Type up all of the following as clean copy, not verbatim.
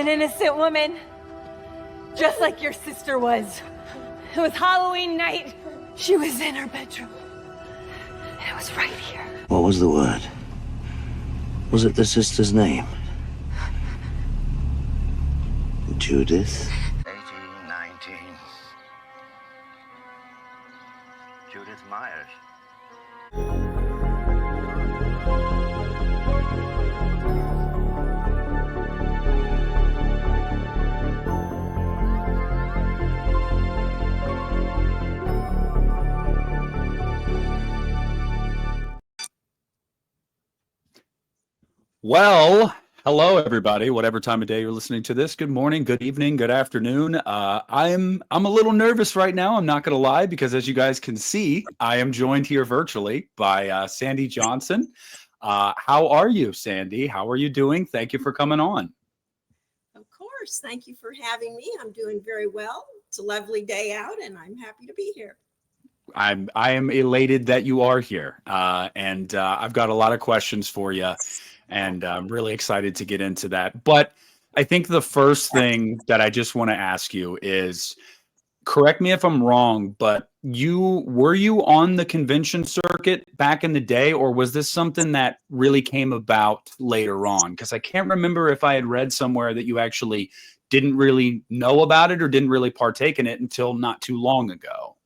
an innocent woman, just like your sister was. It was Halloween night. She was in her bedroom. And it was right here. What was the word? Was it the sister's name? Judith? 1819. Judith Myers. Well, hello everybody. Whatever time of day you're listening to this, good morning, good evening, good afternoon. I'm a little nervous right now. I'm not going to lie, because as you guys can see, I am joined here virtually by Sandy Johnson. How are you, Sandy? How are you doing? Thank you for coming on. Of course. Thank you for having me. I'm doing very well. It's a lovely day out, and I'm happy to be here. I am elated that you are here, and I've got a lot of questions for you. And I'm really excited to get into that. But I think the first thing that I just want to ask you is, correct me if I'm wrong, but were you on the convention circuit back in the day, or was this something that really came about later on? Because I can't remember if I had read somewhere that you actually didn't really know about it or didn't really partake in it until not too long ago.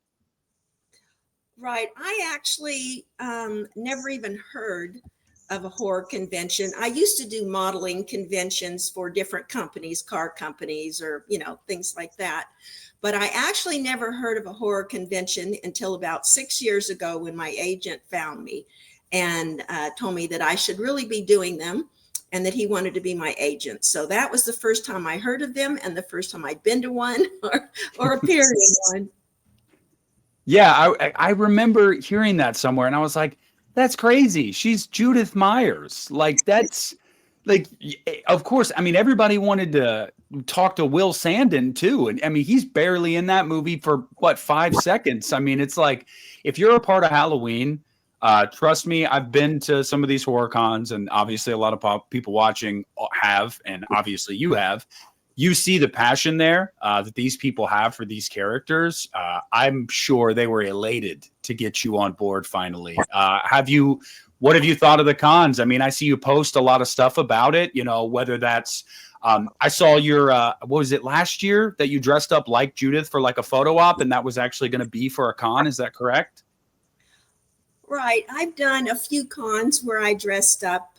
Right. I actually never even heard of a horror convention. I used to do modeling conventions for different companies, car companies, or, things like that. But I actually never heard of a horror convention until about 6 years ago, when my agent found me and told me that I should really be doing them and that he wanted to be my agent. So that was the first time I heard of them and the first time I'd been to one or appeared in one. Yeah, I remember hearing that somewhere, and I was like, that's crazy. She's Judith Myers. Like, that's like, of course, I mean, everybody wanted to talk to Will Sandon too. And I mean, he's barely in that movie for 5 seconds. I mean, it's like, if you're a part of Halloween, trust me, I've been to some of these horror cons, and obviously a lot of people watching have, and obviously you have. You see the passion there that these people have for these characters. I'm sure they were elated to get you on board finally. What have you thought of the cons? I mean, I see you post a lot of stuff about it, whether that's, I saw your, what was it, last year that you dressed up like Judith for like a photo op, and that was actually going to be for a con. Is that correct? Right. I've done a few cons where I dressed up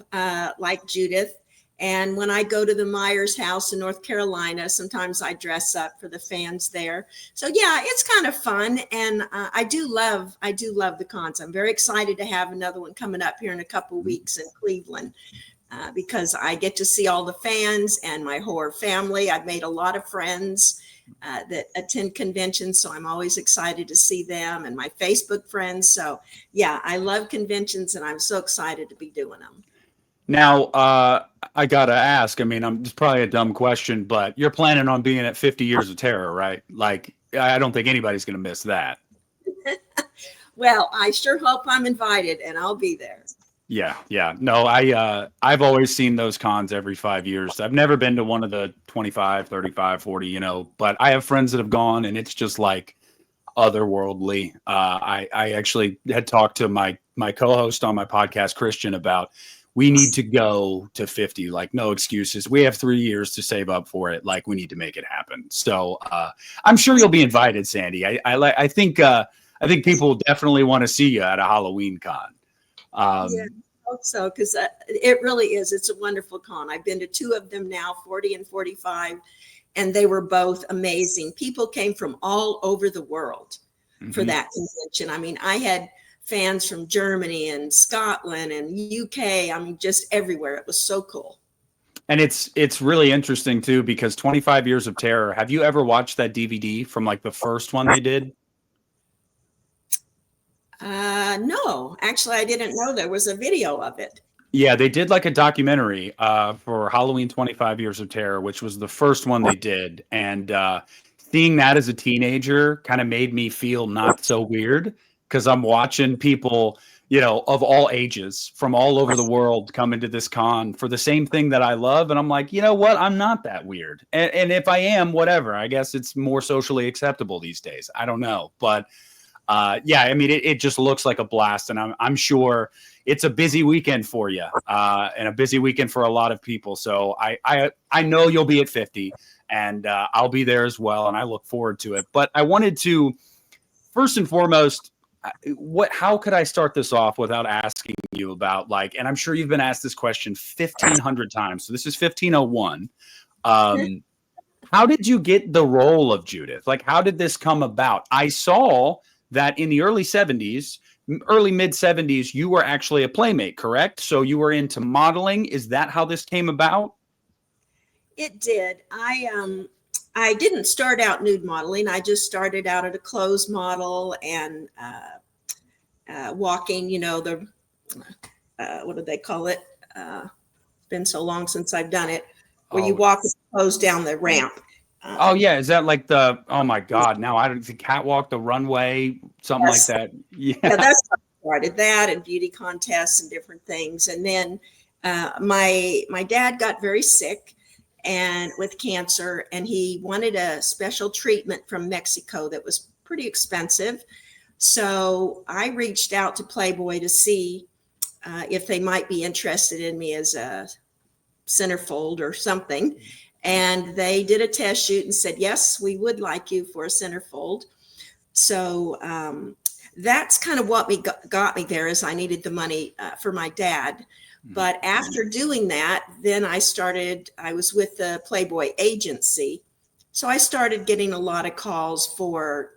like Judith. And when I go to the Myers house in North Carolina, sometimes I dress up for the fans there. So yeah, it's kind of fun. And I do love the cons. I'm very excited to have another one coming up here in a couple of weeks in Cleveland, because I get to see all the fans and my horror family. I've made a lot of friends that attend conventions, so I'm always excited to see them, and my Facebook friends. So yeah, I love conventions, and I'm so excited to be doing them. Now, I gotta ask, I mean, it's probably a dumb question, but you're planning on being at 50 Years of Terror, right? Like, I don't think anybody's going to miss that. Well, I sure hope I'm invited, and I'll be there. Yeah. No, I've always seen those cons every 5 years. I've never been to one of the 25, 35, 40, but I have friends that have gone, and it's just like otherworldly. I actually had talked to my co-host on my podcast, Christian, about, we need to go to 50, like, no excuses. We have 3 years to save up for it. Like, we need to make it happen. So I'm sure you'll be invited, Sandy. I think people definitely want to see you at a Halloween con. Yeah, I hope so, because it really is. It's a wonderful con. I've been to two of them now, 40 and 45, and they were both amazing. People came from all over the world for that convention. I mean, I had fans from Germany and Scotland and UK. I mean, just everywhere. It was so cool. And it's really interesting too, because 25 Years of Terror. Have you ever watched that DVD from like the first one they did? No, actually, I didn't know there was a video of it. Yeah, they did like a documentary for Halloween 25 Years of Terror, which was the first one they did. And seeing that as a teenager kind of made me feel not so weird, because I'm watching people of all ages from all over the world coming to this con for the same thing that I love. And I'm like, you know what? I'm not that weird. And if I am, whatever, I guess it's more socially acceptable these days. I don't know. But yeah, I mean, it just looks like a blast. And I'm sure it's a busy weekend for you and a busy weekend for a lot of people. So I know you'll be at 50 and I'll be there as well. And I look forward to it. But I wanted to, first and foremost, how could I start this off without asking you about, like, and I'm sure you've been asked this question 1,500 times. So this is 1501. How did you get the role of Judith? Like, how did this come about? I saw that in the early mid 70s, you were actually a playmate, correct? So you were into modeling. Is that how this came about? It did. I didn't start out nude modeling. I just started out at a clothes model and walking, what do they call it? It's been so long since I've done it, where you walk with clothes down the ramp. Oh yeah, is that like oh my God, now I don't, the catwalk, the runway, something Yes. like that? Yeah, That's how I started, that and beauty contests and different things. And then my dad got very sick and with cancer, and he wanted a special treatment from Mexico that was pretty expensive. So I reached out to Playboy to see if they might be interested in me as a centerfold or something. And they did a test shoot and said, yes, we would like you for a centerfold. So that's kind of what got me there, is I needed the money for my dad. But after doing that, then I was with the Playboy agency. So I started getting a lot of calls for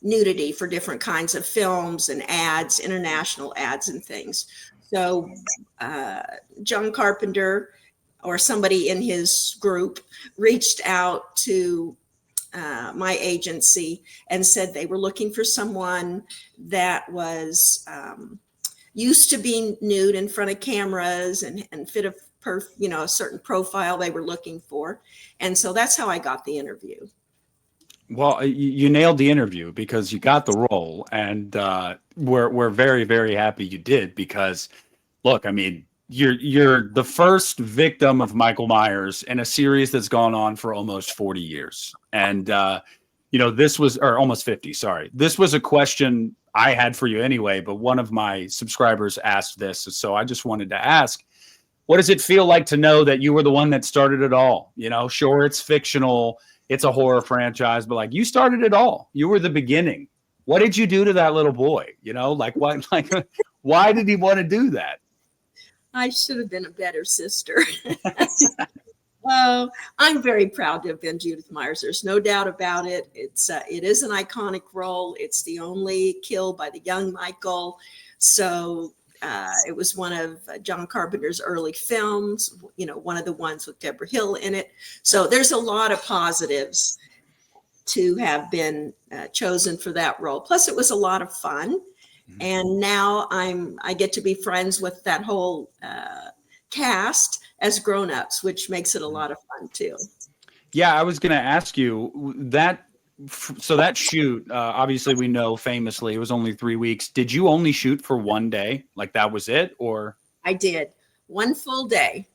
nudity for different kinds of films and ads, international ads and things. So John Carpenter or somebody in his group reached out to my agency and said they were looking for someone that was used to being nude in front of cameras and fit a certain profile they were looking for. And so that's how I got the interview. well, you nailed the interview because you got the role, and we're very, very happy you did, because look, I mean, you're the first victim of Michael Myers in a series that's gone on for almost 40 years. And this was, or almost 50, sorry. This was a question I had for you anyway, but one of my subscribers asked this. So I just wanted to ask, what does it feel like to know that you were the one that started it all? Sure, it's fictional, it's a horror franchise, but like, you started it all. You were the beginning. What did you do to that little boy? Why did he want to do that? I should have been a better sister. Well, I'm very proud to have been Judith Myers. There's no doubt about it. It is an iconic role. It's the only kill by the young Michael. So it was one of John Carpenter's early films, one of the ones with Deborah Hill in it. So there's a lot of positives to have been chosen for that role. Plus, it was a lot of fun. And now I get to be friends with that whole cast as grown-ups, which makes it a lot of fun too. Yeah, I was going to ask you that. So that shoot, obviously we know famously it was only 3 weeks. Did you only shoot for one day? Like that was it, or? I did one full day.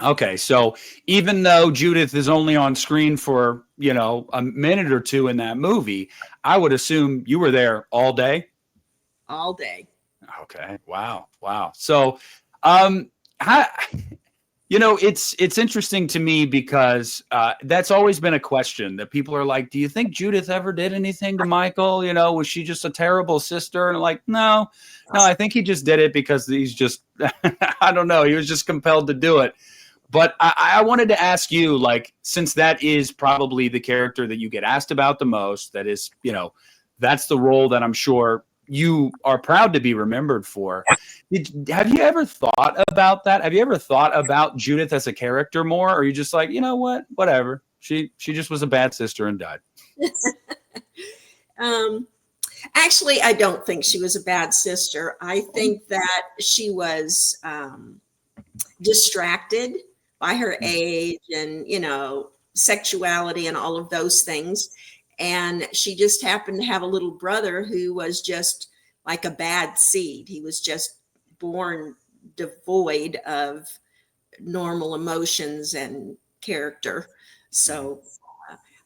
Okay, so even though Judith is only on screen for a minute or two in that movie, I would assume you were there all day. All day. Okay. Wow. So, it's interesting to me because that's always been a question that people are like, do you think Judith ever did anything to Michael? Was she just a terrible sister? And like, no, I think he just did it because he's just, I don't know. He was just compelled to do it. But I wanted to ask you, like, since that is probably the character that you get asked about the most, that is, that's the role that I'm sure you are proud to be remembered for. Have you ever thought about that? Have you ever thought about Judith as a character more? Or are you just like, whatever. She just was a bad sister and died. Actually, I don't think she was a bad sister. I think that she was distracted by her age and, sexuality and all of those things. And she just happened to have a little brother who was just like a bad seed. He was just born devoid of normal emotions and character. So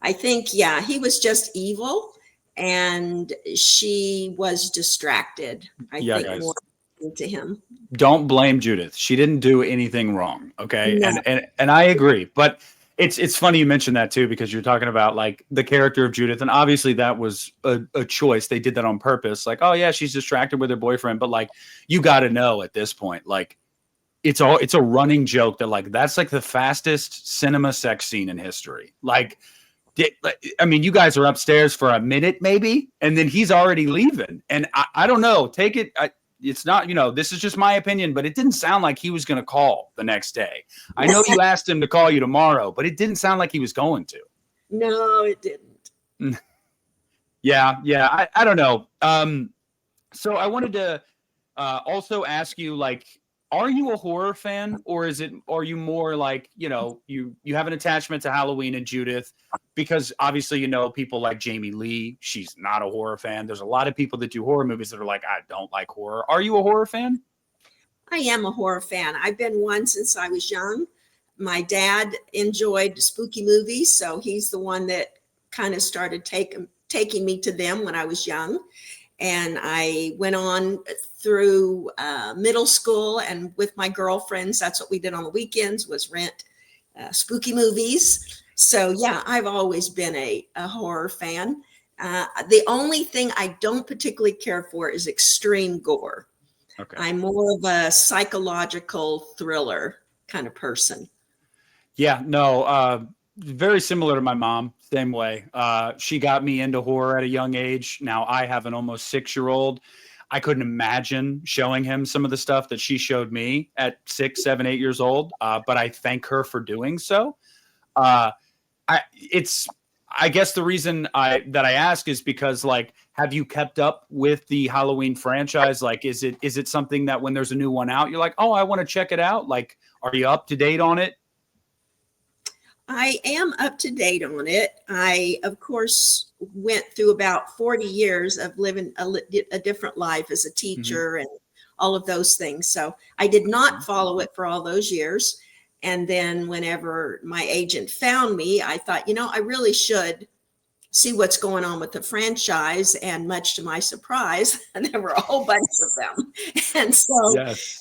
I think, yeah, he was just evil, and she was distracted, I Yeah, think, guys. more into him. Don't blame Judith. She didn't do anything wrong. Okay. No. And I agree. But it's funny you mentioned that too, because you're talking about like the character of Judith. And obviously that was a choice. They did that on purpose. Like, oh yeah, she's distracted with her boyfriend. But like, you got to know at this point, like it's a running joke that like, that's like the fastest cinema sex scene in history. Like, I mean, you guys are upstairs for a minute maybe, and then he's already leaving. And I don't know, take it. It's not, this is just my opinion, but it didn't sound like he was going to call the next day. I know you asked him to call you tomorrow, but it didn't sound like he was going to. No, it didn't. Yeah. I don't know. So I wanted to also ask you, like, are you a horror fan, or are you more like, you have an attachment to Halloween and Judith? Because obviously, people like Jamie Lee, she's not a horror fan. There's a lot of people that do horror movies that are like, I don't like horror. Are you a horror fan? I am a horror fan. I've been one since I was young. My dad enjoyed spooky movies, so he's the one that kind of started taking me to them when I was young. And I went on through middle school, and with my girlfriends, that's what we did on the weekends, was rent spooky movies. So yeah, I've always been a horror fan. The only thing I don't particularly care for is extreme gore. Okay. I'm more of a psychological thriller kind of person. Yeah, no, very similar to my mom, same way. She got me into horror at a young age. Now I have an almost 6-year-old. I couldn't imagine showing him some of the stuff that she showed me at 6, 7, 8 years old. But I thank her for doing so. I guess the reason that I ask is because, like, have you kept up with the Halloween franchise? Like, is it something that when there's a new one out, you're like, oh, I want to check it out? Like, are you up to date on it? I am up to date on it. I, of course, went through about 40 years of living a different life as a teacher and all of those things. So I did not follow it for all those years. And then whenever my agent found me, I thought, I really should see what's going on with the franchise. And much to my surprise, there were a whole bunch of them. And so Yes.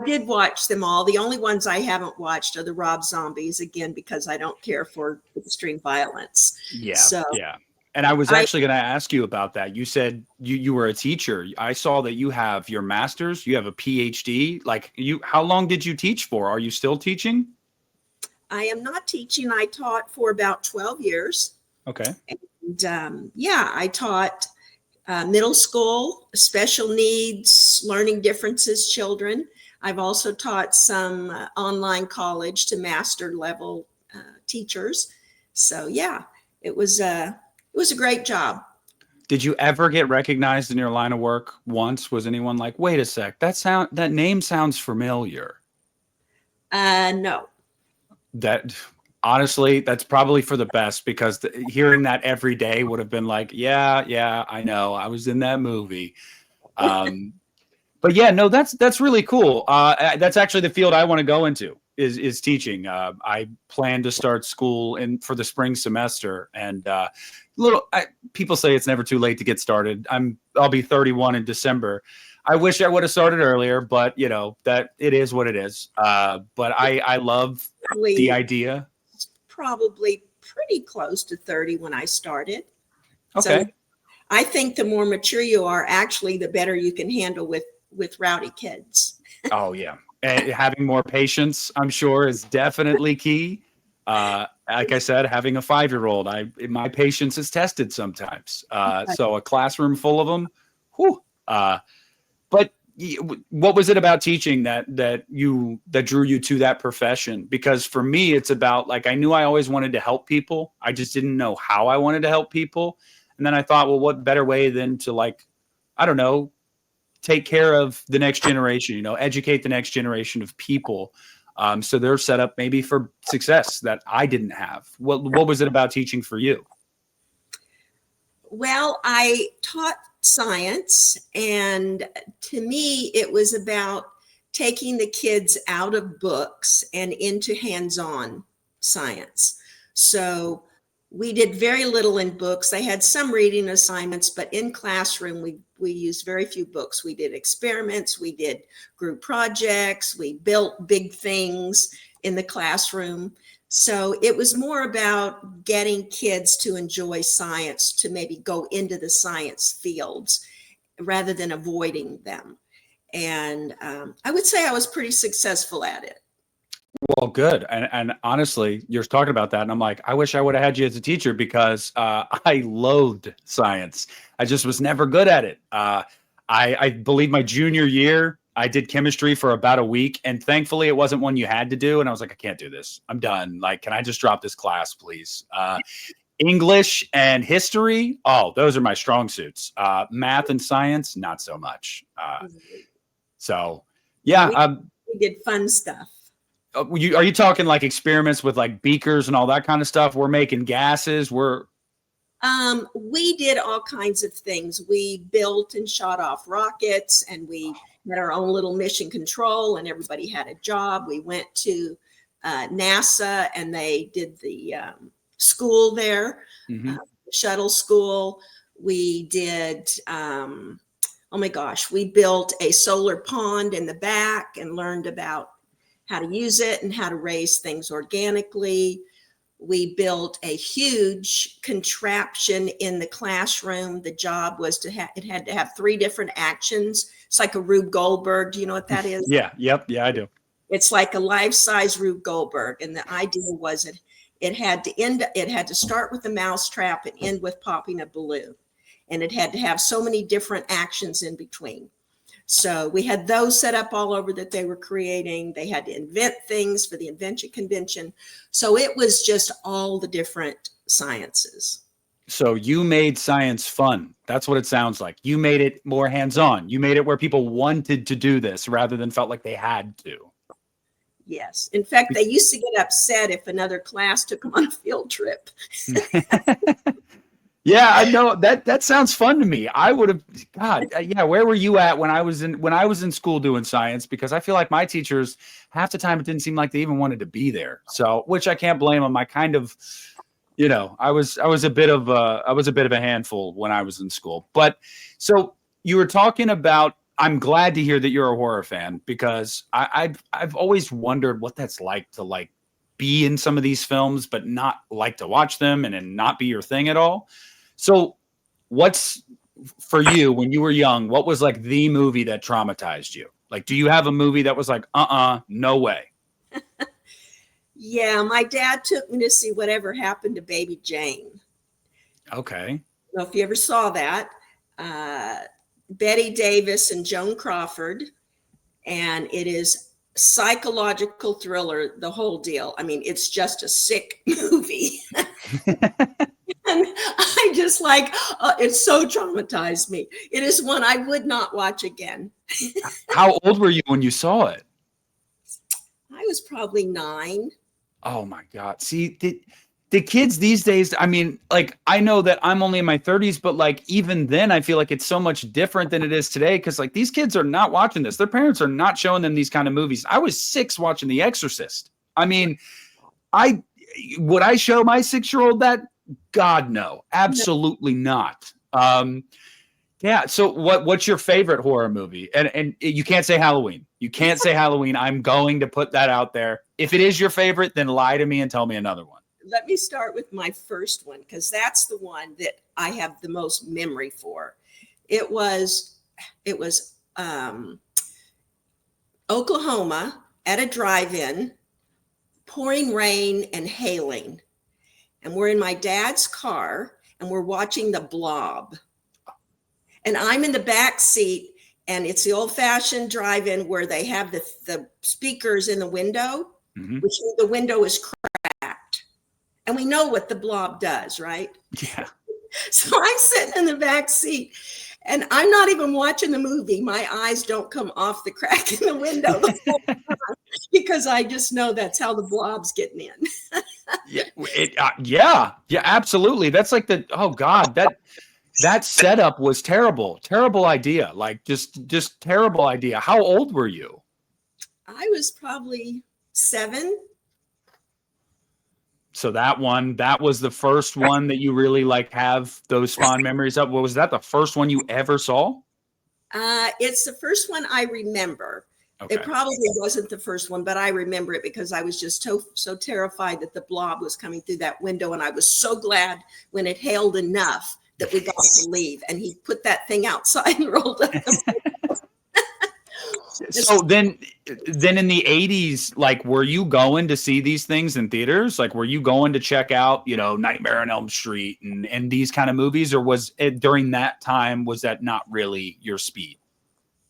I did watch them all. The only ones I haven't watched are the Rob Zombies, again, because I don't care for extreme violence. Yeah. So, yeah. And I was actually going to ask you about that. You said you were a teacher. I saw that you have your master's, you have a PhD. Like, how long did you teach for? Are you still teaching? I am not teaching. I taught for about 12 years. Okay. And I taught middle school, special needs, learning differences children. I've also taught some online college to master level teachers. So yeah, it was a great job. Did you ever get recognized in your line of work once? Was anyone like, wait a sec, that name sounds familiar? No. That honestly, that's probably for the best, because hearing that every day would have been like, yeah, I know, I was in that movie. But yeah, no, that's really cool. That's actually the field I want to go into is teaching. I plan to start school for the spring semester, and people say it's never too late to get started. I'll be 31 in December. I wish I would have started earlier, but that it is what it is. But I love the idea. It's probably pretty close to 30 when I started. Okay. So I think the more mature you are, actually, the better you can handle with rowdy kids. Oh yeah. And having more patience, I'm sure, is definitely key. Like I said, having a 5-year-old, my patience is tested sometimes. So a classroom full of them, whew. But what was it about teaching that drew you to that profession? Because for me, it's about, like, I knew I always wanted to help people. I just didn't know how I wanted to help people. And then I thought, well, what better way than to, like, I don't know, take care of the next generation, educate the next generation of people. So they're set up maybe for success that I didn't have. What was it about teaching for you? Well, I taught science. And to me, it was about taking the kids out of books and into hands-on science. So we did very little in books. They had some reading assignments, but in classroom, we used very few books. We did experiments, we did group projects, we built big things in the classroom. So it was more about getting kids to enjoy science, to maybe go into the science fields rather than avoiding them. And I would say I was pretty successful at it. Well, good. And honestly, you're talking about that, and I'm like, I wish I would have had you as a teacher because I loathed science. I just was never good at it. I believe my junior year, I did chemistry for about a week, and thankfully it wasn't one you had to do. And I was like, I can't do this. I'm done. Like, can I just drop this class, please? English and history, oh, those are my strong suits. Math and science, not so much. So, yeah. We did fun stuff. Are you talking like experiments with like beakers and all that kind of stuff? We're making gases. We did all kinds of things. We built and shot off rockets, and we had our own little mission control, and everybody had a job. We went to NASA, and they did the school there, shuttle school. We did, oh my gosh, we built a solar pond in the back and learned about how to use it and how to raise things organically. We built a huge contraption in the classroom. The job was to have, it had to have 3 different actions. It's like a Rube Goldberg. Do you know what that is? Yeah. Yep. Yeah, I do. It's like a life-size Rube Goldberg. And the idea was it had to start with a mousetrap and end with popping a balloon. And it had to have so many different actions in between. So we had those set up all over that they were creating. They had to invent things for the invention convention. So it was just all the different sciences. So you made science fun. That's what it sounds like. You made it more hands-on. You made it where people wanted to do this rather than felt like they had to. Yes. In fact, they used to get upset if another class took them on a field trip. Yeah, I know that sounds fun to me. I would have, God, yeah. Where were you at when I was in school doing science? Because I feel like my teachers, half the time, it didn't seem like they even wanted to be there. So, which I can't blame them. I kind of, I was a bit of a handful when I was in school. But so you were talking about. I'm glad to hear that you're a horror fan because I've always wondered what that's like to be in some of these films, but not like to watch them and not be your thing at all. So what's for you when you were young, what was like the movie that traumatized you? Like, do you have a movie that was like, no way? Yeah. My dad took me to see Whatever Happened to Baby Jane. Okay. I don't know if you ever saw that. Betty Davis and Joan Crawford. And it is psychological thriller, the whole deal. I mean, it's just a sick movie. And I just it so traumatized me. It is one I would not watch again. How old were you when you saw it? I was probably 9. Oh my God. See, the kids these days, I mean, I know that I'm only in my 30s, but even then I feel like it's so much different than it is today. Cause these kids are not watching this. Their parents are not showing them these kind of movies. I was 6 watching The Exorcist. I mean, would I show my 6-year-old that? God, no, absolutely not. Yeah. So what's your favorite horror movie? And you can't say Halloween. You can't say Halloween. I'm going to put that out there. If it is your favorite, then lie to me and tell me another one. Let me start with my first one, because that's the one that I have the most memory for. It was Oklahoma at a drive-in, pouring rain and hailing. And we're in my dad's car and we're watching The Blob. And I'm in the back seat, and it's the old-fashioned drive-in where they have the speakers in the window, which means the window is cracked. And we know what The Blob does, right? Yeah. So I'm sitting in the back seat, and I'm not even watching the movie. My eyes don't come off the crack in the window the whole time, because I just know that's how The Blob's getting in. Yeah, absolutely. That's like oh God, that setup was terrible. Terrible idea. Like just terrible idea. How old were you? I was probably 7. So that was the first one that you really like have those fond memories of. Was that the first one you ever saw? It's the first one I remember. Okay. It probably wasn't the first one, but I remember it because I was just so terrified that the blob was coming through that window. And I was so glad when it hailed enough that we got to leave. And he put that thing outside and rolled up the So then in the 80s, like, were you going to see these things in theaters? Like, were you going to check out, Nightmare on Elm Street and these kind of movies? Or was it during that time, was that not really your speed?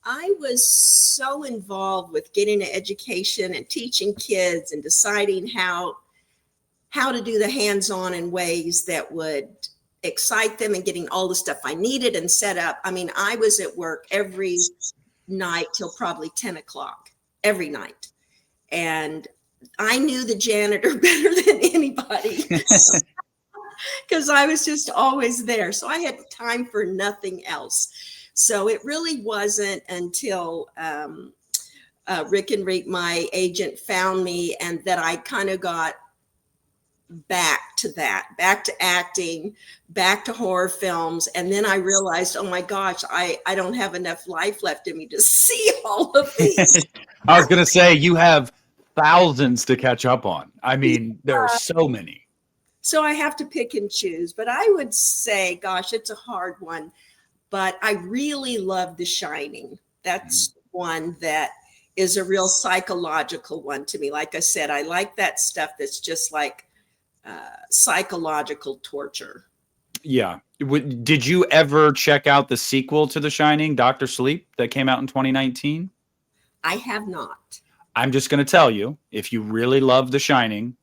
I was so involved with getting an education and teaching kids and deciding how to do the hands-on in ways that would excite them and getting all the stuff I needed and set up. I mean, I was at work every night till probably 10 o'clock every night. And I knew the janitor better than anybody because I was just always there. So I had time for nothing else. So it really wasn't until Rick and Reek, my agent, found me and that I kind of got back to acting, back to horror films. And then I realized, oh my gosh, I don't have enough life left in me to see all of these. I was going to say, you have thousands to catch up on. I mean, there are so many. So I have to pick and choose. But I would say, gosh, it's a hard one. But I really love The Shining. That's one that is a real psychological one to me. Like I said, I like that stuff that's just like psychological torture. Yeah. Did you ever check out the sequel to The Shining, Dr. Sleep, that came out in 2019? I have not. I'm just going to tell you, if you really love The Shining,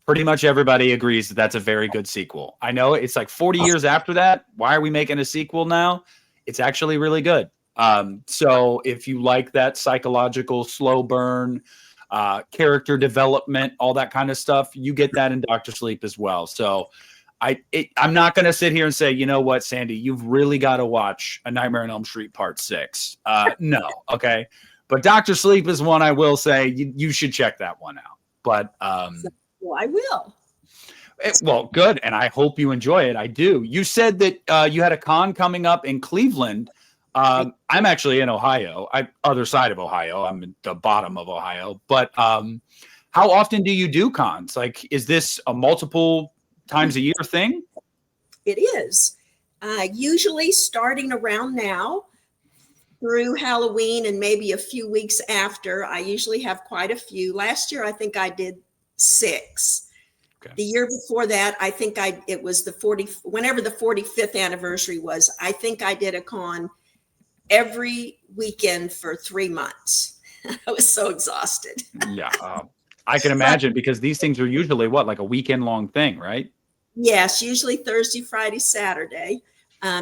pretty much everybody agrees that that's a very good sequel. I know it's like 40 years after that. Why are we making a sequel now? It's actually really good. So if you like that psychological slow burn, character development, all that kind of stuff, you get that in Dr. Sleep as well. So I'm not going to sit here and say, you know what, Sandy, you've really got to watch A Nightmare on Elm Street Part 6. No. Okay. But Dr. Sleep is one I will say you should check that one out. But well, I will. Well, good. And I hope you enjoy it. I do. You said that you had a con coming up in Cleveland. I'm actually in Ohio, other side of Ohio. I'm at the bottom of Ohio. But how often do you do cons? Like, is this a multiple times a year thing? It is. Usually starting around now through Halloween and maybe a few weeks after. I usually have quite a few. Last year, I think I did 6. Okay. The year before that, I think it was whenever the 45th anniversary was, I think I did a con every weekend for 3 months. I was so exhausted. Yeah, I can imagine because these things are usually like a weekend long thing, right? Yes, usually Thursday, Friday, Saturday,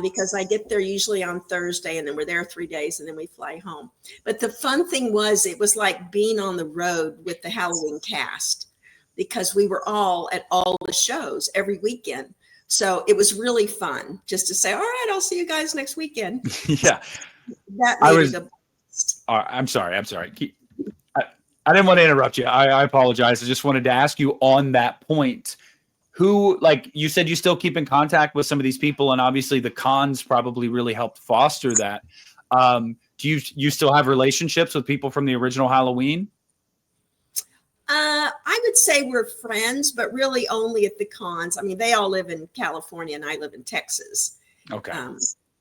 because I get there usually on Thursday and then we're there 3 days and then we fly home. But the fun thing was it was like being on the road with the Halloween cast because we were all at all the shows every weekend. So it was really fun just to say, all right, I'll see you guys next weekend. Yeah. That made it I'm sorry. I didn't want to interrupt you. I apologize. I just wanted to ask you on that point, who, like you said, you still keep in contact with some of these people, and obviously the cons probably really helped foster that. Do you still have relationships with people from the original Halloween? I would say we're friends, but really only at the cons. I mean, they all live in California and I live in Texas. Okay.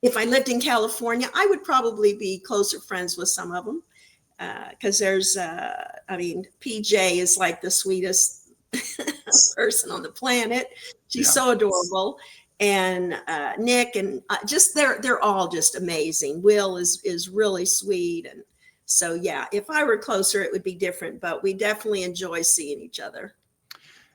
If I lived in California, I would probably be closer friends with some of them. Because there's, PJ is like the sweetest person on the planet. She's so adorable. And Nick and they're all just amazing. Will is really sweet. And so, yeah, if I were closer, it would be different. But we definitely enjoy seeing each other.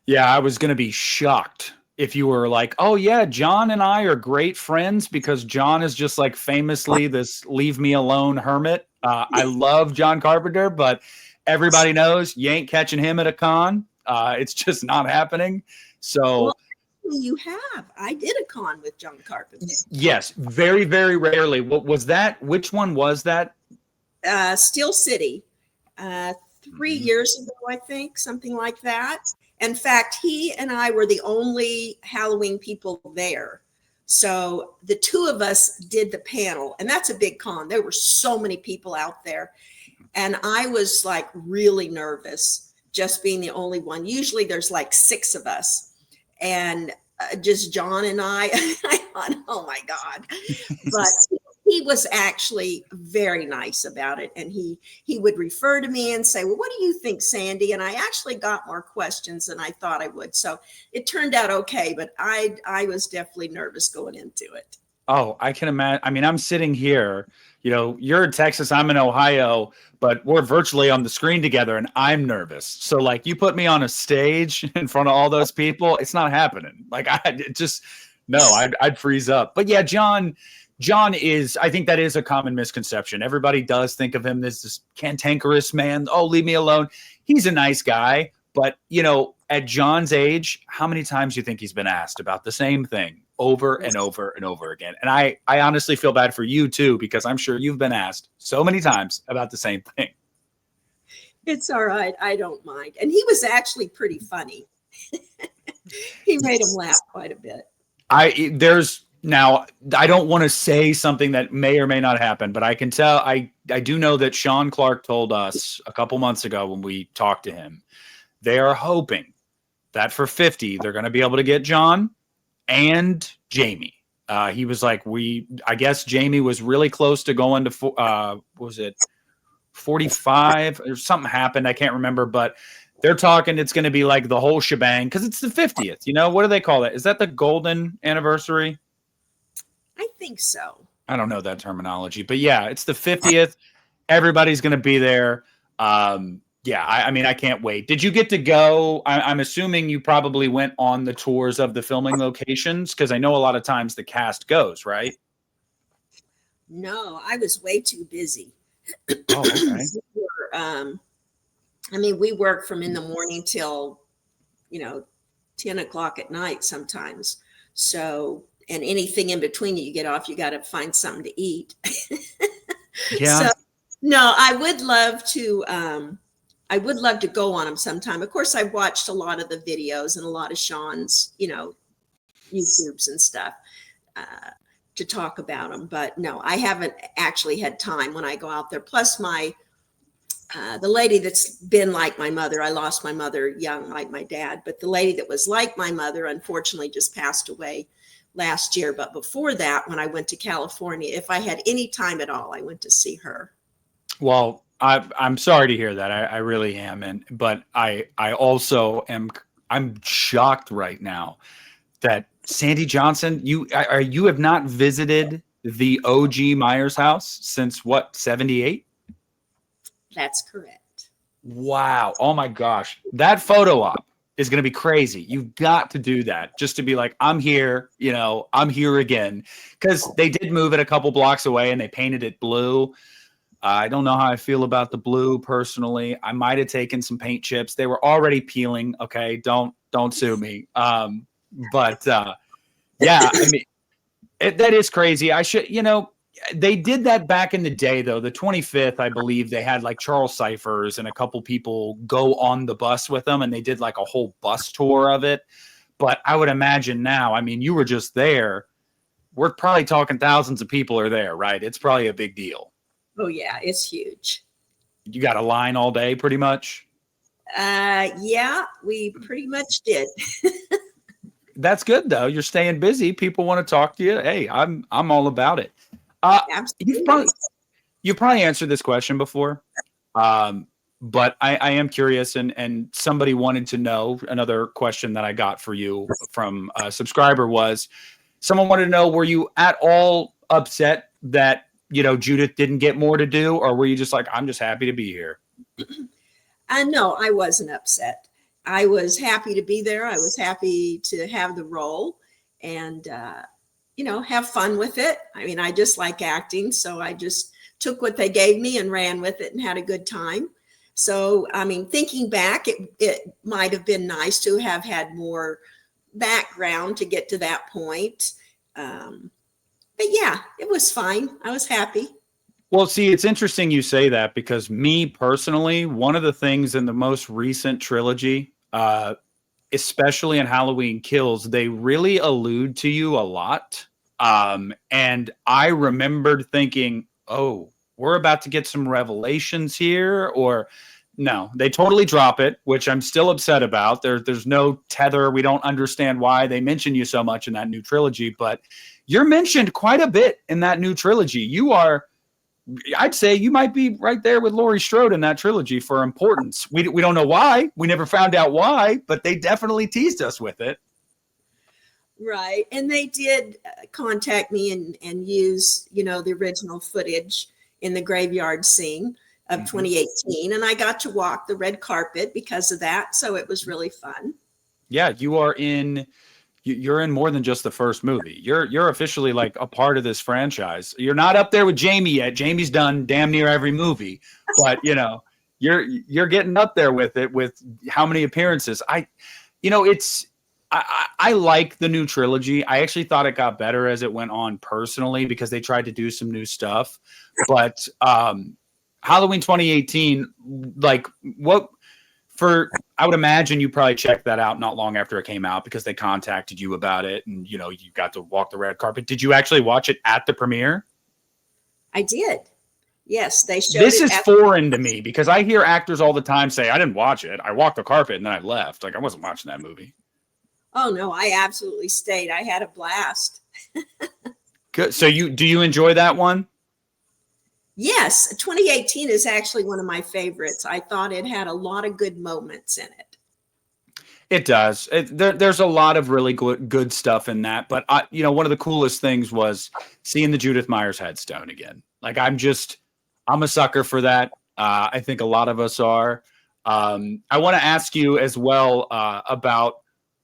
Yeah, I was going to be shocked if you were like, oh, yeah, John and I are great friends because John is just like famously this leave me alone hermit. I love John Carpenter, but everybody knows you ain't catching him at a con. It's just not happening. So Actually, you have. I did a con with John Carpenter. Yes, very, very rarely. What was that? Which one was that? Steel City, 3 years ago, I think, something like that. In fact, he and I were the only Halloween people there. So the two of us did the panel, and that's a big con. There were so many people out there. And I was like really nervous just being the only one. Usually there's like 6 of us. And just John and I thought, oh my God. But he was actually very nice about it. And he would refer to me and say, well, what do you think, Sandy? And I actually got more questions than I thought I would. So it turned out okay, but I was definitely nervous going into it. Oh, I can imagine. I mean, I'm sitting here, you're in Texas, I'm in Ohio, but we're virtually on the screen together and I'm nervous. So like you put me on a stage in front of all those people, it's not happening. Like I'd freeze up. But yeah, John is, I think that is a common misconception. Everybody does think of him as this cantankerous man. Oh, leave me alone. He's a nice guy. But, at John's age, how many times do you think he's been asked about the same thing over and over and over again? And I honestly feel bad for you, too, because I'm sure you've been asked so many times about the same thing. It's all right. I don't mind. And he was actually pretty funny. He made him laugh quite a bit. Now, I don't want to say something that may or may not happen, but I can tell, I do know that Sean Clark told us a couple months ago when we talked to him, they are hoping that for 50, they're going to be able to get John and Jamie. He was like, I guess Jamie was really close to going to, was it 45 or something happened? I can't remember, but they're talking, it's going to be like the whole shebang because it's the 50th. What do they call it? Is that the golden anniversary? I think so. I don't know that terminology, but yeah, it's the 50th. Everybody's going to be there. I mean, I can't wait. Did you get to go? I'm assuming you probably went on the tours of the filming locations because I know a lot of times the cast goes, right? No, I was way too busy. Oh, okay. We work from in the morning till, 10 o'clock at night sometimes. So, and anything in between you get off, you got to find something to eat. Yeah. So, no, I would love to go on them sometime. Of course, I've watched a lot of the videos and a lot of Sean's, YouTubes and stuff to talk about them. But no, I haven't actually had time when I go out there. Plus the lady that's been like my mother, I lost my mother young, like my dad, but the lady that was like my mother, unfortunately, just passed away last year. But before that, when I went to California, if I had any time at all, I went to see her. Well, I'm sorry to hear that. I really am. But I also I'm shocked right now that Sandy Johnson, you have not visited the OG Myers house since what, 78? That's correct. Wow. Oh my gosh. That photo op is going to be crazy. You've got to do that just to be like, I'm here, I'm here again. Because they did move it a couple blocks away and they painted it blue. I don't know how I feel about the blue personally. I might have taken some paint chips. They were already peeling. Okay. Don't sue me. Yeah, I mean, that is crazy. I should, they did that back in the day though. The 25th, I believe they had like Charles Cyphers and a couple people go on the bus with them and they did like a whole bus tour of it. But I would imagine now, I mean, you were just there. We're probably talking thousands of people are there, right? It's probably a big deal. Oh yeah, it's huge. You got a line all day pretty much? Yeah, we pretty much did. That's good though. You're staying busy. People want to talk to you. Hey, I'm all about it. Absolutely. You've probably answered this question before. But I am curious and somebody wanted to know, another question that I got for you from a subscriber was someone wanted to know, were you at all upset that Judith didn't get more to do, or were you just like, I'm just happy to be here? No, I wasn't upset. I was happy to be there. I was happy to have the role and, have fun with it. I mean, I just like acting. So I just took what they gave me and ran with it and had a good time. So, I mean, thinking back, it might have been nice to have had more background to get to that point. But yeah, it was fine. I was happy. Well, see, it's interesting you say that, because me personally, one of the things in the most recent trilogy, especially in Halloween Kills, they really allude to you a lot. And I remembered thinking, oh, we're about to get some revelations here, or no, they totally drop it, which I'm still upset about. There's no tether. We don't understand why they mention you so much in that new trilogy, but you're mentioned quite a bit in that new trilogy. You are, I'd say you might be right there with Laurie Strode in that trilogy for importance. We don't know why. We never found out why, but they definitely teased us with it. Right. And they did contact me and use, the original footage in the graveyard scene of 2018. And I got to walk the red carpet because of that. So it was really fun. Yeah, you're in more than just the first movie. You're officially like a part of this franchise. You're not up there with Jamie yet. Jamie's done damn near every movie, but you're getting up there with it, with how many appearances. I like the new trilogy. I actually thought it got better as it went on personally, because they tried to do some new stuff. But Halloween 2018, I would imagine you probably checked that out not long after it came out, because they contacted you about it, and you got to walk the red carpet. Did you actually watch it at the premiere? I did. Yes, they showed This it is foreign to me, because I hear actors all the time say, I didn't watch it. I walked the carpet and then I left. Like, I wasn't watching that movie. Oh no, I absolutely stayed. I had a blast. Good. So do you enjoy that one? Yes, 2018 is actually one of my favorites. I thought it had a lot of good moments in it. It does. There's a lot of really good stuff in that. But one of the coolest things was seeing the Judith Myers headstone again. Like, I'm a sucker for that. I think a lot of us are. I want to ask you as well about,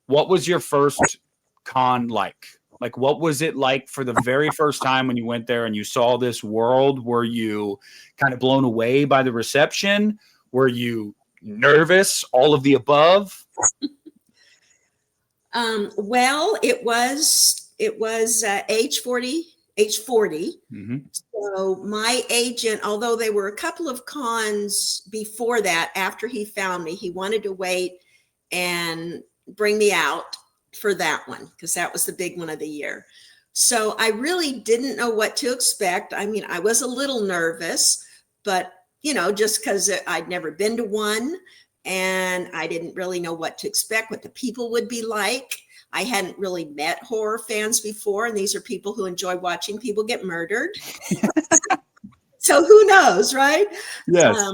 what was your first con like? Like, what was it like for the very first time when you went there and you saw this world? Were you kind of blown away by the reception? Were you nervous? All of the above? Well, it was age 40. Mm-hmm. So my agent, although there were a couple of cons before that, after he found me, he wanted to wait and bring me out for that one, because that was the big one of the year. So I really didn't know what to expect. I mean, I was a little nervous, but just because I'd never been to one, and I didn't really know what to expect, what the people would be like. I hadn't really met horror fans before, and these are people who enjoy watching people get murdered. So who knows, right? Yes.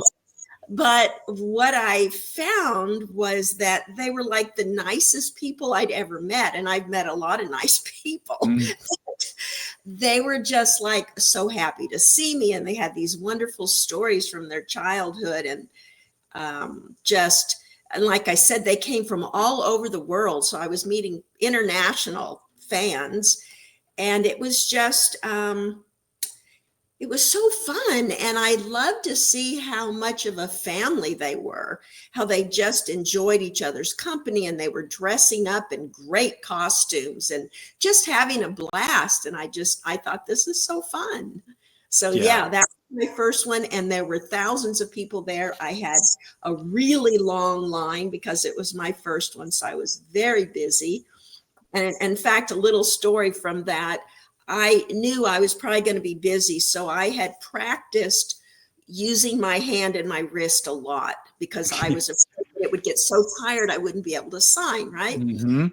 But what I found was that they were like the nicest people I'd ever met. And I've met a lot of nice people. They were just like so happy to see me. And they had these wonderful stories from their childhood. And and like I said, they came from all over the world. So I was meeting international fans. And it was just, it was so fun. And I loved to see how much of a family they were, how they just enjoyed each other's company, and they were dressing up in great costumes and just having a blast. And I thought, this is so fun. So yeah, that was my first one. And there were thousands of people there. I had a really long line because it was my first one. So I was very busy. And in fact, a little story from that, I knew I was probably going to be busy. So I had practiced using my hand and my wrist a lot, because I was afraid it would get so tired I wouldn't be able to sign, right? Mm-hmm.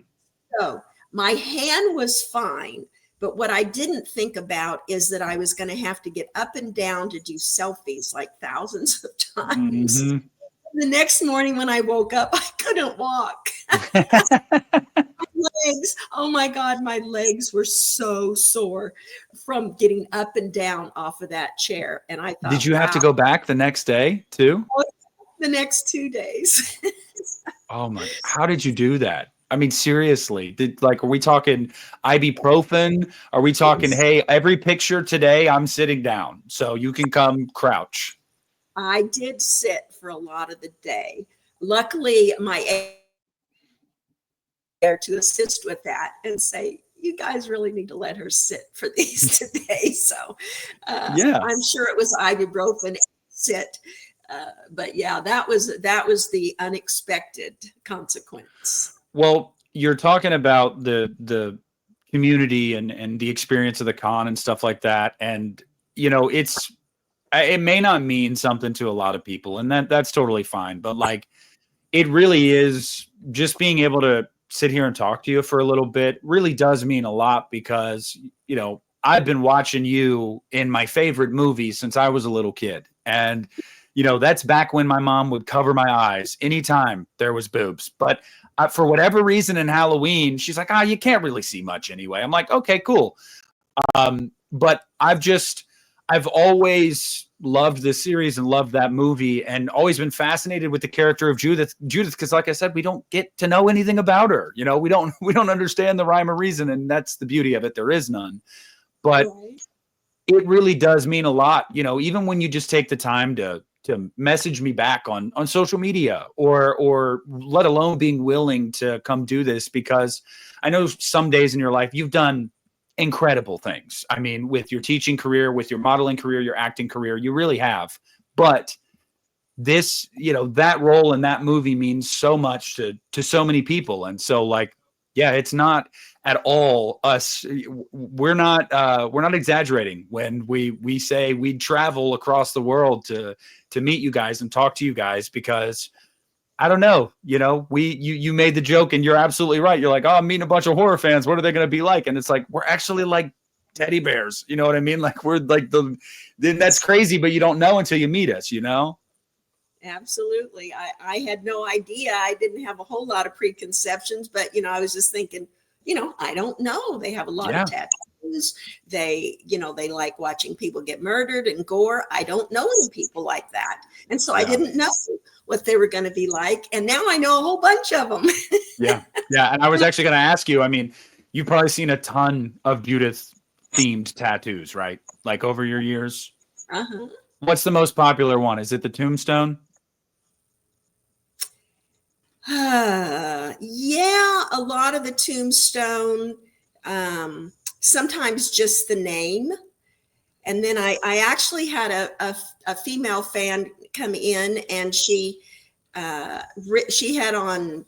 So my hand was fine. But what I didn't think about is that I was going to have to get up and down to do selfies like thousands of times. Mm-hmm. The next morning when I woke up, I couldn't walk. Legs, oh my God, my legs were so sore from getting up and down off of that chair. And I thought, did you have to go back the next day too? The next 2 days. Oh my, how did you do that? I mean, seriously, are we talking ibuprofen? Are we talking, hey, every picture today I'm sitting down so you can come crouch? I did sit for a lot of the day. Luckily, my there to assist with that and say, you guys really need to let her sit for these today. So Yeah. I'm sure it was ibuprofen sit. But yeah, that was the unexpected consequence. Well, you're talking about the community and the experience of the con and stuff like that. And, you know, it may not mean something to a lot of people, and that's totally fine. But like, it really is just being able to sit here and talk to you for a little bit really does mean a lot, because, you know, I've been watching you in my favorite movies since I was a little kid. And, you know, that's back when my mom would cover my eyes anytime there was boobs. But for whatever reason in Halloween, she's like, you can't really see much anyway. I'm like, okay, cool. But I've always loved this series and loved that movie, and always been fascinated with the character of Judith, because like I said, we don't get to know anything about her. You know, we don't understand the rhyme or reason, and that's the beauty of it. There is none. But it really does mean a lot, you know, even when you just take the time to message me back on social media, or let alone being willing to come do this, because I know some days in your life you've done incredible things. I mean, with your teaching career, with your modeling career, your acting career, you really have. But this, you know, that role in that movie means so much to so many people. And so, like, yeah, it's not at all us. We're not exaggerating when we say we'd travel across the world to meet you guys and talk to you guys, because I don't know, you know, you made the joke, and you're absolutely right. You're like, I'm meeting a bunch of horror fans. What are they going to be like? And it's like, we're actually like teddy bears. You know what I mean? Like, we're like that's crazy, but you don't know until you meet us, you know? Absolutely. I had no idea. I didn't have a whole lot of preconceptions, but, you know, I was just thinking, you know, I don't know. They have a lot of tattoos. They like watching people get murdered and gore. I don't know any people like that. And so I didn't know what they were going to be like. And now I know a whole bunch of them. Yeah. And I was actually going to ask you, I mean, you've probably seen a ton of Judith themed tattoos, right? Like, over your years. Uh-huh. What's the most popular one? Is it the tombstone? Yeah, a lot of the tombstone, sometimes just the name. And then I actually had a female fan come in, and she had on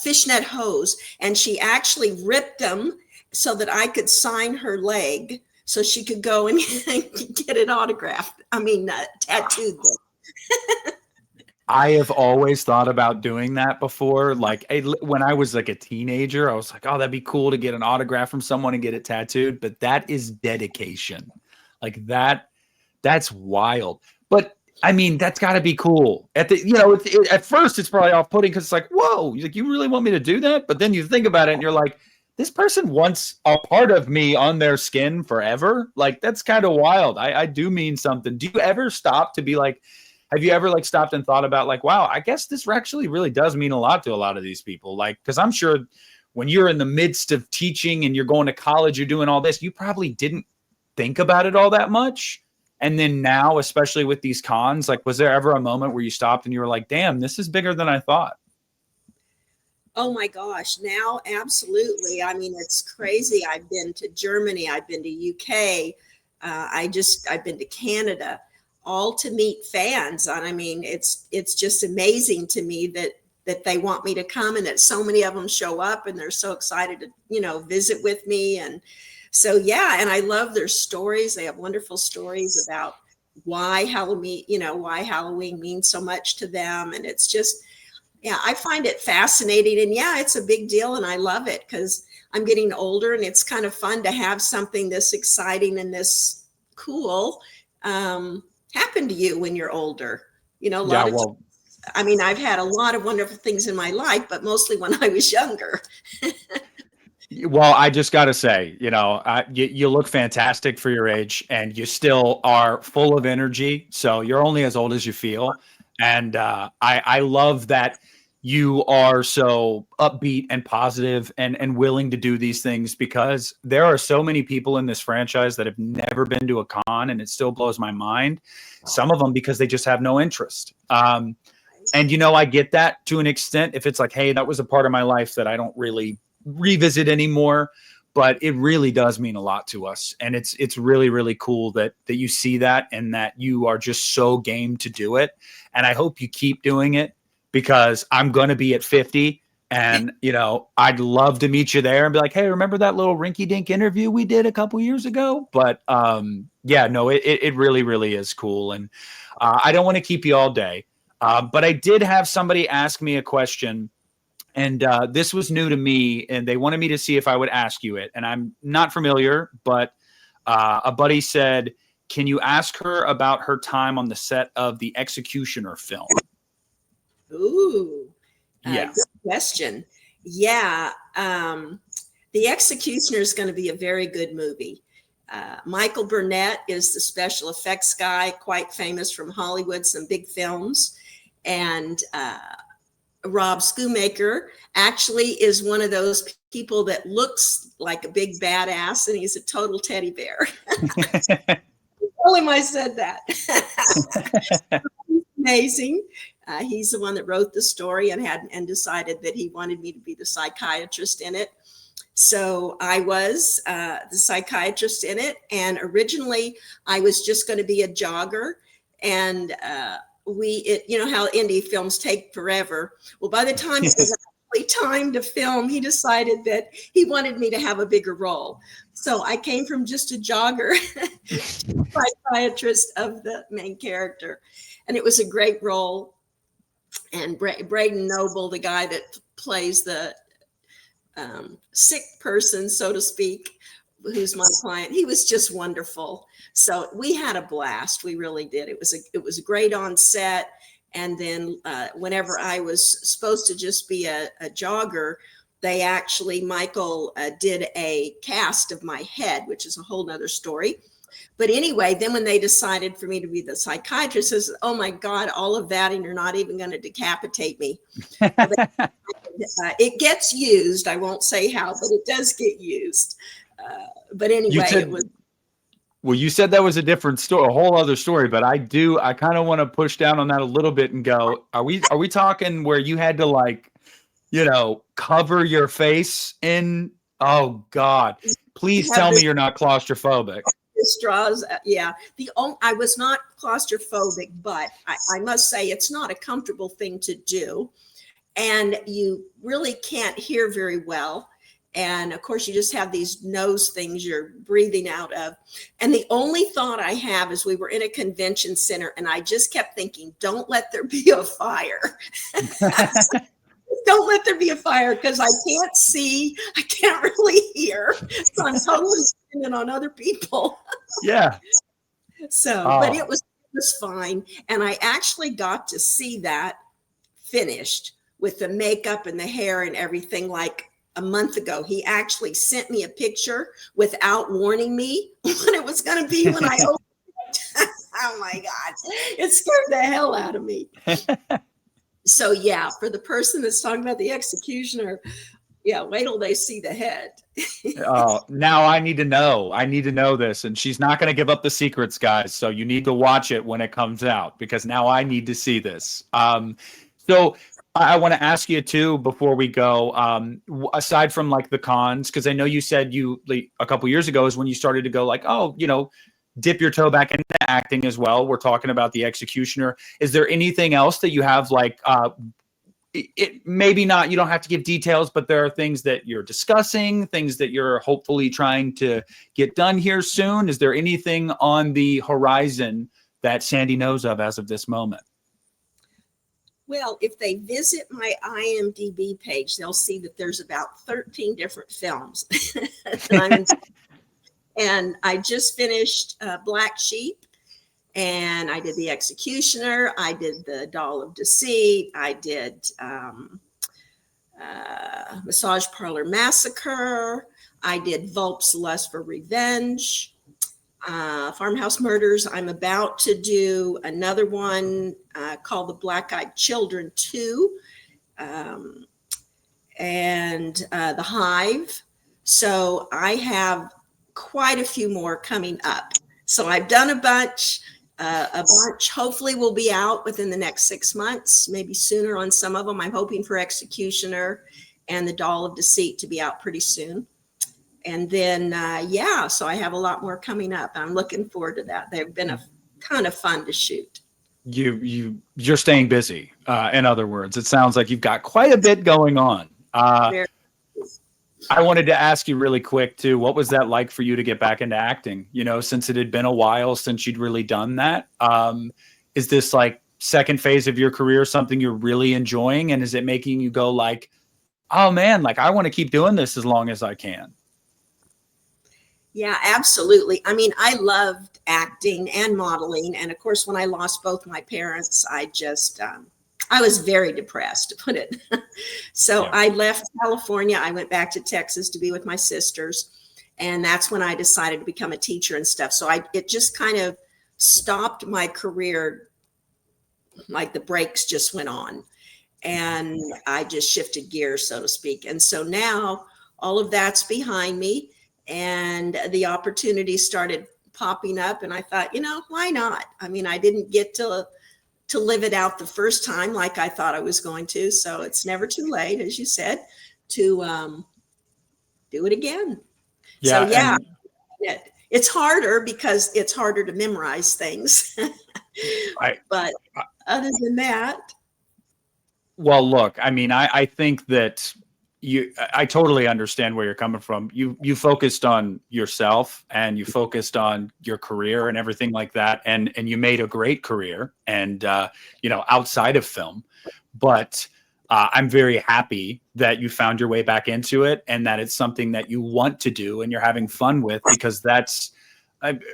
fishnet hose, and she actually ripped them so that I could sign her leg so she could go and get it autographed. I mean, tattooed them. I have always thought about doing that before. Like, when I was like a teenager, I was like, oh, that'd be cool to get an autograph from someone and get it tattooed. But that is dedication. Like, that's wild. But I mean, that's got to be cool. At first it's probably off-putting, because it's like, whoa, like, you really want me to do that? But then you think about it and you're like, this person wants a part of me on their skin forever. Like, that's kind of wild. I do mean something. Do you ever stop to be like, have you ever like stopped and thought about like, wow, I guess this actually really does mean a lot to a lot of these people? Like, because I'm sure when you're in the midst of teaching and you're going to college, you're doing all this, you probably didn't think about it all that much. And then now, especially with these cons, like, was there ever a moment where you stopped and you were like, damn, this is bigger than I thought? Oh my gosh, now absolutely. I mean, it's crazy. I've been to Germany, I've been to UK, I've been to Canada, all to meet fans. And I mean, it's just amazing to me that they want me to come, and that so many of them show up and they're so excited to, you know, visit with me. And so, yeah, and I love their stories. They have wonderful stories about why Halloween means so much to them. And it's just, yeah, I find it fascinating. And yeah, it's a big deal. And I love it because I'm getting older, and it's kind of fun to have something this exciting and this cool happen to you when you're older. You know, I mean, I've had a lot of wonderful things in my life, but mostly when I was younger. Well, I just got to say, you know, you look fantastic for your age, and you still are full of energy. So you're only as old as you feel. And I love that you are so upbeat and positive and willing to do these things, because there are so many people in this franchise that have never been to a con, and it still blows my mind. Some of them because they just have no interest. And, I get that to an extent if it's like, hey, that was a part of my life that I don't really revisit anymore. But it really does mean a lot to us. And it's really, really cool that you see that and that you are just so game to do it. And I hope you keep doing it, because I'm going to be at 50. And, I'd love to meet you there and be like, hey, remember that little rinky dink interview we did a couple years ago? But yeah, no, it really, really is cool. And I don't want to keep you all day. But I did have somebody ask me a question. And this was new to me, and they wanted me to see if I would ask you it. And I'm not familiar, but a buddy said, can you ask her about her time on the set of the Executioner film? Ooh, yeah. Good question. Yeah, The Executioner is going to be a very good movie. Michael Burnett is the special effects guy, quite famous from Hollywood, some big films. And Rob Schoonmaker actually is one of those people that looks like a big badass, and he's a total teddy bear. Tell him I said that. He's amazing. He's the one that wrote the story and decided that he wanted me to be the psychiatrist in it. So I was the psychiatrist in it. And originally I was just going to be a jogger. And you know how indie films take forever. Well, by the time it was actually time to film, he decided that he wanted me to have a bigger role. So I came from just a jogger to psychiatrist of the main character. And it was a great role. And Braden Noble, the guy that plays the sick person, so to speak, who's my client, he was just wonderful. So we had a blast. We really did. It was great on set. And then whenever I was supposed to just be a jogger, Michael did a cast of my head, which is a whole nother story. But anyway, then when they decided for me to be the psychiatrist, I said, oh my God, all of that, and you're not even going to decapitate me. It gets used. I won't say how, but it does get used. But anyway, you said that was a different story, a whole other story, but I kind of want to push down on that a little bit and go, are we talking where you had to cover your face in, oh God, please tell me you're not claustrophobic. Straws, yeah. I was not claustrophobic, but I must say it's not a comfortable thing to do. And you really can't hear very well. And of course, you just have these nose things you're breathing out of. And the only thought I have is we were in a convention center, and I just kept thinking, don't let there be a fire. Don't let there be a fire, because I can't see, I can't really hear. So I'm totally dependent on other people. Yeah. So, but it was fine. And I actually got to see that finished with the makeup and the hair and everything like a month ago. He actually sent me a picture without warning me what it was going to be when I opened it. Oh my God. It scared the hell out of me. So yeah, for the person that's talking about the Executioner, yeah, wait till they see the head. Now I need to know. I need to know this. And she's not going to give up the secrets, guys. So you need to watch it when it comes out, because now I need to see this. So I want to ask you too, before we go, aside from like the cons, because I know you said a couple years ago is when you started to go like, dip your toe back into acting as well. We're talking about the Executioner. Is there anything else that you have it maybe not, you don't have to give details, but there are things that you're discussing, things that you're hopefully trying to get done here soon? Is there anything on the horizon that Sandy knows of as of this moment? Well, if they visit my IMDb page, they'll see that there's about 13 different films. And I just finished Black Sheep, and I did the Executioner. I did the Doll of Deceit. I did Massage Parlor Massacre. I did Volp's Lust for Revenge. Farmhouse Murders. I'm about to do another one called The Black-Eyed Children 2, and The Hive. So I have quite a few more coming up. So I've done a bunch. A bunch hopefully will be out within the next 6 months, maybe sooner on some of them. I'm hoping for Executioner and The Doll of Deceit to be out pretty soon. And then, yeah, so I have a lot more coming up. I'm looking forward to that. They've been a ton of fun to shoot. You're staying busy. In other words, it sounds like you've got quite a bit going on. Very- I wanted to ask you really quick too, what was that like for you to get back into acting? You know, since it had been a while since you'd really done that. Is this like second phase of your career something you're really enjoying? And is it making you go like, oh man, like I want to keep doing this as long as I can? Yeah, absolutely. I mean, I loved acting and modeling. And of course, when I lost both my parents, I just, I was very depressed, to put it. So I left California. I went back to Texas to be with my sisters. And that's when I decided to become a teacher and stuff. So it just kind of stopped my career. Like the brakes just went on and I just shifted gears, so to speak. And so now all of that's behind me and the opportunities started popping up. And I thought, you know, why not? I mean, I didn't get to live it out the first time like I thought I was going to. So it's never too late, as you said, to do it again. Yeah, so yeah, it's harder because it's harder to memorize things. But other than that. Well, look, I mean, I think that I totally understand where you're coming from. You focused on yourself and you focused on your career and everything like that. And you made a great career and, you know, outside of film, but I'm very happy that you found your way back into it and that it's something that you want to do and you're having fun with, because that's,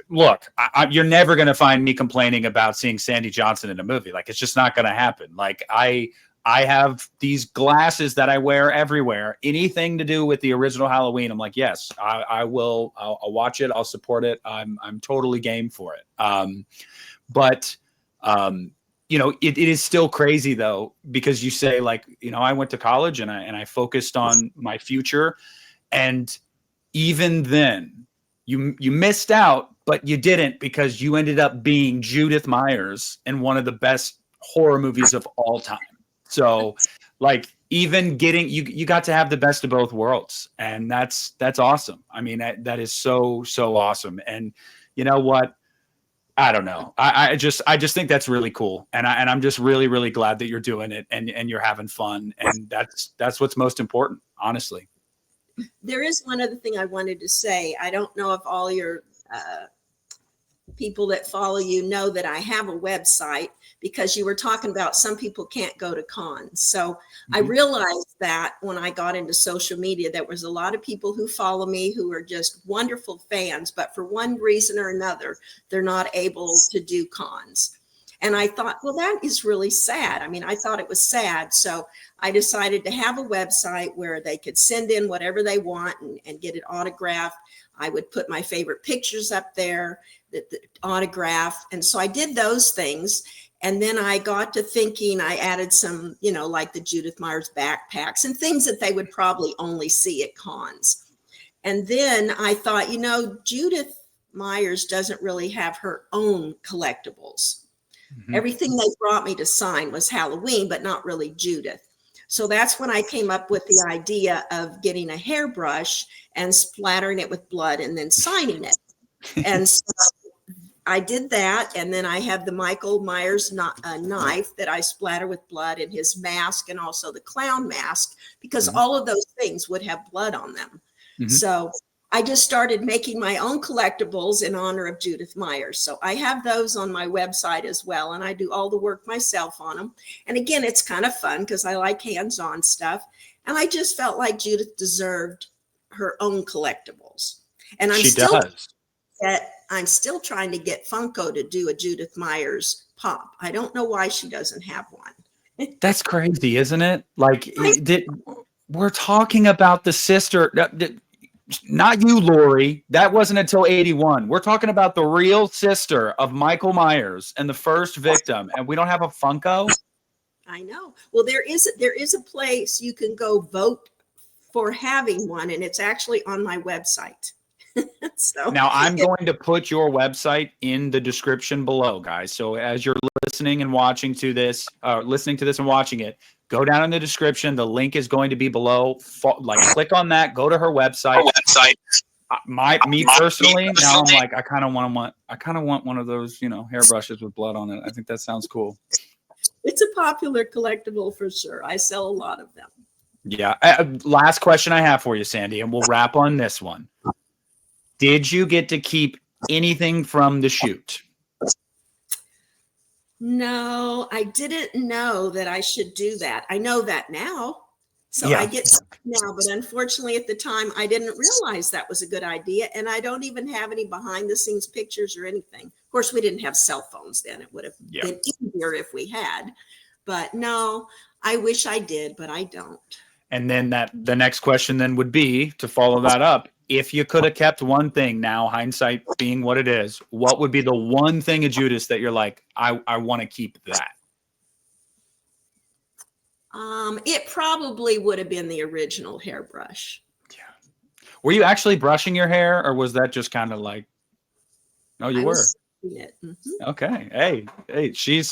look, you're never going to find me complaining about seeing Sandy Johnson in a movie. Like, it's just not going to happen. Like I have these glasses that I wear everywhere. Anything to do with the original Halloween, I'm like, yes, I will. I'll watch it. I'll support it. I'm totally game for it. But you know, it is still crazy though, because you say like, you know, I went to college and I focused on my future, and even then, you missed out, but you didn't, because you ended up being Judith Myers in one of the best horror movies of all time. So like even getting, you got to have the best of both worlds, and that's awesome. I mean, that is so awesome. And you know what? I don't know. I just think that's really cool. And I'm just really glad that you're doing it and you're having fun. And that's what's most important, honestly. There is one other thing I wanted to say. I don't know if all your people that follow you know that I have a website, because you were talking about some people can't go to cons. So I realized that when I got into social media, there was a lot of people who follow me who are just wonderful fans, but for one reason or another, they're not able to do cons. And I thought, well, that is really sad. I mean, I thought it was sad. So I decided to have a website where they could send in whatever they want and get it autographed. I would put my favorite pictures up there, the autograph. And so I did those things. And then I got to thinking, I added some, you know, like the Judith Myers backpacks and things that they would probably only see at cons. And then I thought, you know, Judith Myers doesn't really have her own collectibles. Everything they brought me to sign was Halloween, but not really Judith. So that's when I came up with the idea of getting a hairbrush and splattering it with blood and then signing it. And so I did that. And then I have the Michael Myers knife that I splatter with blood, and his mask, and also the clown mask, because all of those things would have blood on them. So I just started making my own collectibles in honor of Judith Myers. So I have those on my website as well. And I do all the work myself on them. And again, it's kind of fun because I like hands-on stuff. And I just felt like Judith deserved her own collectibles. And I'm still trying to get Funko to do a Judith Myers pop. I don't know why she doesn't have one. That's crazy, isn't it? Like we're talking about the sister. Not you, Lori. That wasn't until 81. We're talking about the real sister of Michael Myers and the first victim, and we don't have a Funko. I know. Well, there is a place you can go vote for having one, and it's actually on my website. So Now, I'm going to put your website in the description below, guys. So as you're listening and watching to this, listening to this and watching it, go down in the description. The link is going to be below. Click on that. Go to her website. Me personally, now I'm like, I kind of want one of those, hairbrushes with blood on it. I think that sounds cool. it's a popular collectible for sure. I sell a lot of them. Yeah. Last question I have for you, Sandy, and we'll wrap on this one. Did you get to keep anything from the shoot? No, I didn't know that I should do that. I know that now. So Yeah. I get now, but unfortunately at the time I didn't realize that was a good idea. And I don't even have any behind the scenes pictures or anything. Of course, we didn't have cell phones then. It would have been easier if we had. But no, I wish I did, but I don't. And then the next question then would be, to follow that up, if you could have kept one thing, now hindsight being what it is, what would be the one thing of Judiths that you're like, I want to keep that? It probably would have been the original hairbrush. Yeah. Were you actually brushing your hair, or was that just kind of like, no, you were? Mm-hmm. Okay. Hey, she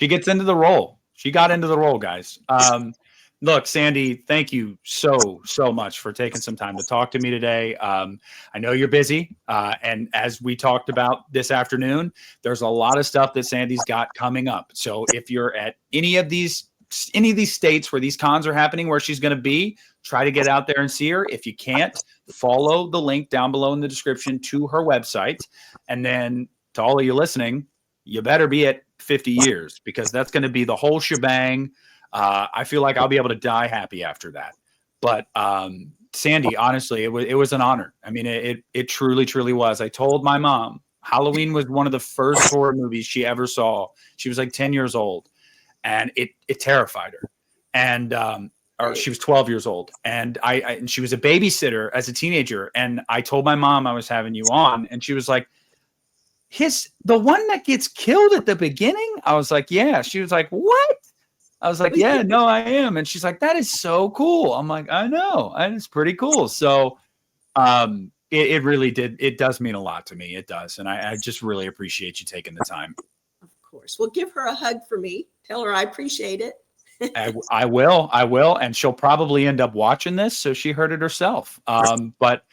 gets into the role. She got into the role, guys. Look, Sandy, thank you so much for taking some time to talk to me today. I know you're busy. And as we talked about this afternoon, there's a lot of stuff that Sandy's got coming up. So if you're at any of these states where these cons are happening, where she's going to be, try to get out there and see her. If you can't, follow the link down below in the description to her website. And then to all of you listening, you better be at 50 years, because that's going to be the whole shebang. I feel like I'll be able to die happy after that. But Sandy, honestly, it was an honor. I mean, it truly was. I told my mom Halloween was one of the first horror movies she ever saw. She was like 10 years old, and it terrified her. And or she was 12 years old, and and she was a babysitter as a teenager. And I told my mom I was having you on, and she was like, the one that gets killed at the beginning? I was like, yeah. She was like, what? I was like, yeah, no, I am. And she's like, that is so cool. I'm like, I know. And it's pretty cool. So it really did. It does mean a lot to me. It does. And I just really appreciate you taking the time. Of course. Well, give her a hug for me. Tell her I appreciate it. I will. And she'll probably end up watching this, so she heard it herself. But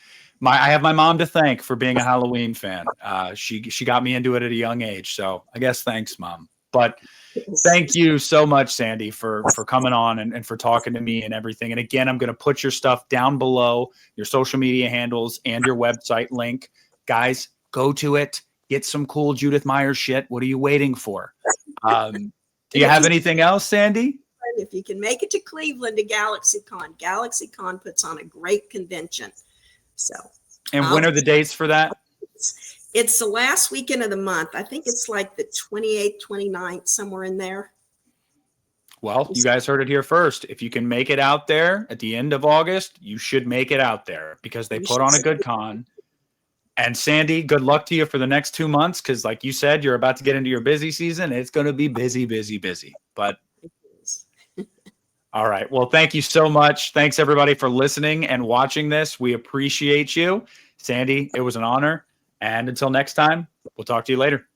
I have my mom to thank for being a Halloween fan. She got me into it at a young age. So I guess thanks, Mom. But thank you so much, Sandy, for coming on and for talking to me and everything. And again, I'm going to put your stuff down below, your social media handles and your website link. Guys, go to it. Get some cool Judith Myers shit. What are you waiting for? Do you have anything else, Sandy? If you can make it to Cleveland to GalaxyCon puts on a great convention. So, and when are the dates for that? It's the last weekend of the month. I think it's like the 28th, 29th, somewhere in there. Well, you guys heard it here first. If you can make it out there at the end of August, you should make it out there, because they put on a good con. And Sandy, good luck to you for the next 2 months, because like you said, you're about to get into your busy season. It's going to be busy. But all right. Well, thank you so much. Thanks, everybody, for listening and watching this. We appreciate you. Sandy, it was an honor. And until next time, we'll talk to you later.